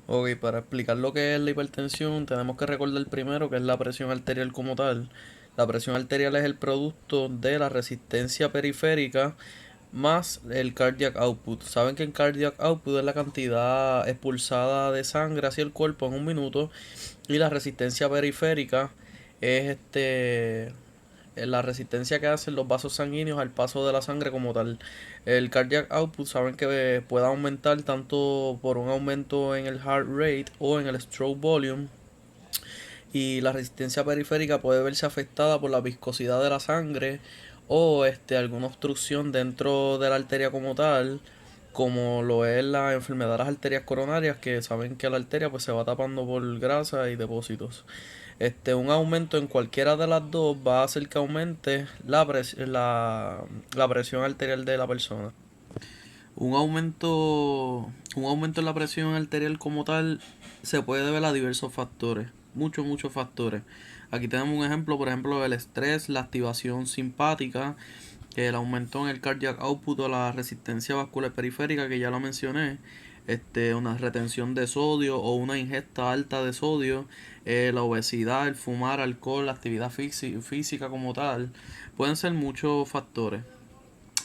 Ok, para explicar lo que es la hipertensión, tenemos que recordar primero que es la presión arterial como tal. La presión arterial es el producto de la resistencia periférica más el cardiac output. Saben que el cardiac output es la cantidad expulsada de sangre hacia el cuerpo en un minuto y la resistencia periférica es la resistencia que hacen los vasos sanguíneos al paso de la sangre como tal. El cardiac output saben que puede aumentar tanto por un aumento en el heart rate o en el stroke volume, y la resistencia periférica puede verse afectada por la viscosidad de la sangre o alguna obstrucción dentro de la arteria como tal, como lo es la enfermedad de las arterias coronarias, que saben que la arteria pues se va tapando por grasa y depósitos. Un aumento en cualquiera de las dos va a hacer que aumente la presión arterial de la persona. Un aumento en la presión arterial como tal se puede deber a diversos factores, muchos factores. Aquí tenemos un ejemplo, por ejemplo, el estrés, la activación simpática, el aumento en el cardiac output o la resistencia vascular periférica, que ya lo mencioné, una retención de sodio o una ingesta alta de sodio, la obesidad, el fumar, alcohol, la actividad física como tal, pueden ser muchos factores.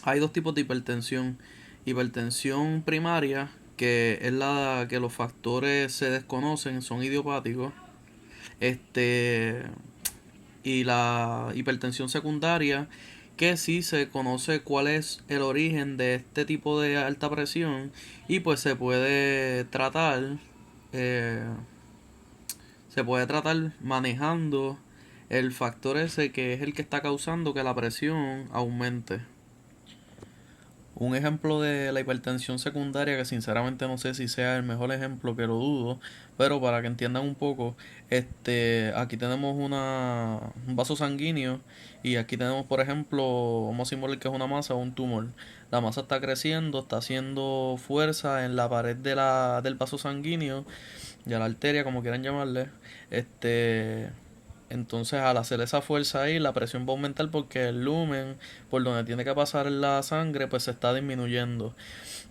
Hay dos tipos de hipertensión. Hipertensión primaria, que es la que los factores se desconocen, son idiopáticos. Este, y la hipertensión secundaria, que sí se conoce cuál es el origen de este tipo de alta presión y pues eh, se puede tratar manejando el factor ese que es el que está causando que la presión aumente. Un ejemplo de la hipertensión secundaria, que sinceramente no sé si sea el mejor ejemplo, que lo dudo, pero para que entiendan un poco, aquí tenemos un vaso sanguíneo y aquí tenemos, por ejemplo, vamos a simular que es una masa o un tumor. La masa está creciendo, está haciendo fuerza en la pared del vaso sanguíneo, ya la arteria, como quieran llamarle. este entonces, al hacer esa fuerza ahí, la presión va a aumentar porque el lumen por donde tiene que pasar la sangre, pues se está disminuyendo.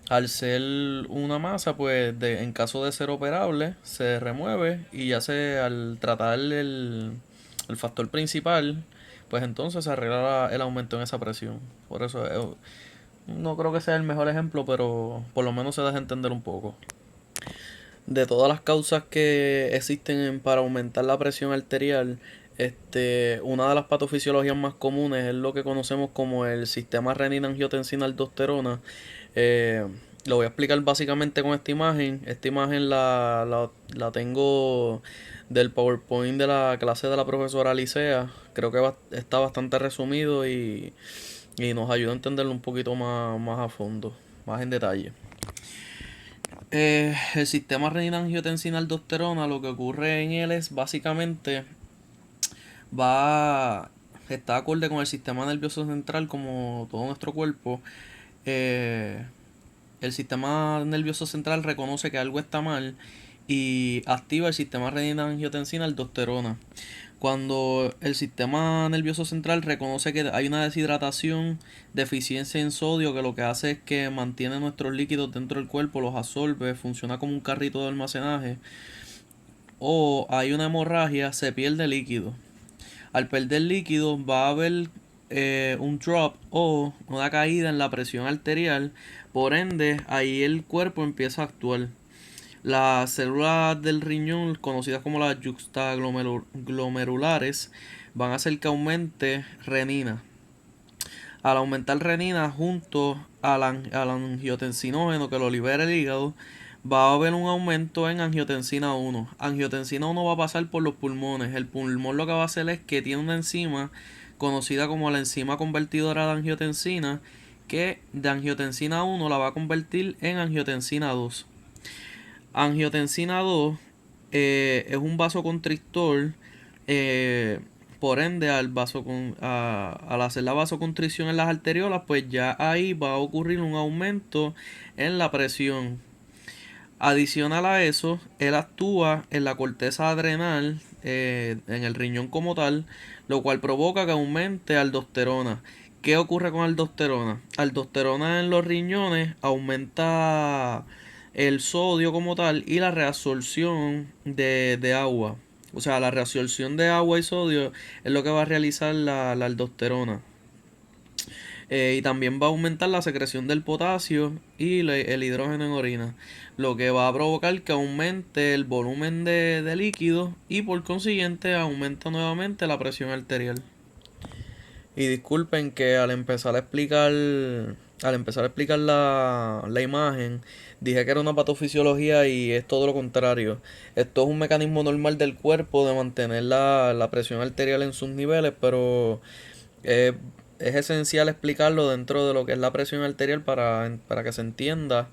Al ser una masa, pues en caso de ser operable, se remueve y ya al tratar el factor principal, pues entonces se arregla el aumento en esa presión. Por eso no creo que sea el mejor ejemplo, pero por lo menos se deja entender un poco. De todas las causas que existen para aumentar la presión arterial, una de las patofisiologías más comunes es lo que conocemos como el sistema renina-angiotensina-aldosterona. Eh, lo voy a explicar básicamente con esta imagen. Esta imagen la tengo del PowerPoint de la clase de la profesora Licea. Creo que está bastante resumido y nos ayuda a entenderlo un poquito más a fondo, más en detalle. El sistema renina-angiotensina-aldosterona, lo que ocurre en él es básicamente va está acorde con el sistema nervioso central como todo nuestro cuerpo. Eh, el sistema nervioso central reconoce que algo está mal y activa el sistema renina-angiotensina-aldosterona. Cuando el sistema nervioso central reconoce que hay una deshidratación, deficiencia en sodio, que lo que hace es que mantiene nuestros líquidos dentro del cuerpo, los absorbe, funciona como un carrito de almacenaje, o hay una hemorragia, se pierde líquido. Al perder líquido va a haber un drop o una caída en la presión arterial, por ende ahí el cuerpo empieza a actuar. Las células del riñón, conocidas como las yuxtaglomerulares, van a hacer que aumente renina. Al aumentar renina junto al angiotensinógeno que lo libera el hígado, va a haber un aumento en angiotensina 1. Angiotensina 1 va a pasar por los pulmones. El pulmón lo que va a hacer es que tiene una enzima conocida como la enzima convertidora de angiotensina, que de angiotensina 1 la va a convertir en angiotensina 2. Angiotensina 2 es un vasoconstrictor, eh, por ende al hacer la vasoconstricción en las arteriolas, pues ya ahí va a ocurrir un aumento en la presión. Adicional a eso, él actúa en la corteza adrenal, en el riñón como tal, lo cual provoca que aumente aldosterona. ¿Qué ocurre con aldosterona? Aldosterona en los riñones aumenta el sodio como tal y la reabsorción de agua. O sea, la reabsorción de agua y sodio es lo que va a realizar la aldosterona. Y también va a aumentar la secreción del potasio y el hidrógeno en orina, lo que va a provocar que aumente el volumen de líquido y por consiguiente aumenta nuevamente la presión arterial. Y disculpen que al empezar a explicar la imagen, dije que era una patofisiología y es todo lo contrario. Esto es un mecanismo normal del cuerpo de mantener la presión arterial en sus niveles, pero eh, es esencial explicarlo dentro de lo que es la presión arterial para que se entienda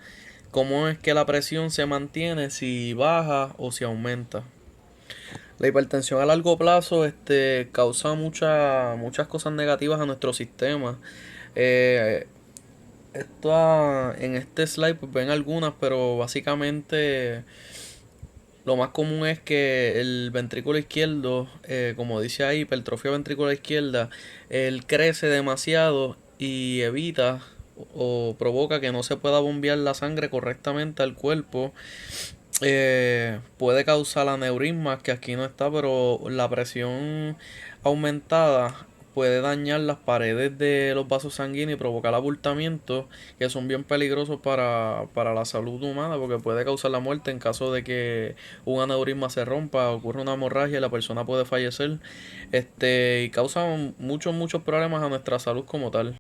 cómo es que la presión se mantiene, si baja o si aumenta. La hipertensión a largo plazo causa muchas cosas negativas a nuestro sistema. Eh, en este slide pues ven algunas, pero básicamente lo más común es que el ventrículo izquierdo, como dice ahí, hipertrofia ventricular izquierda, él crece demasiado y evita o provoca que no se pueda bombear la sangre correctamente al cuerpo. Puede causar aneurismas, que aquí no está, pero la presión aumentada puede dañar las paredes de los vasos sanguíneos y provocar abultamientos que son bien peligrosos para la salud humana, porque puede causar la muerte en caso de que un aneurisma se rompa, ocurra una hemorragia y la persona puede fallecer, y causa muchos problemas a nuestra salud como tal.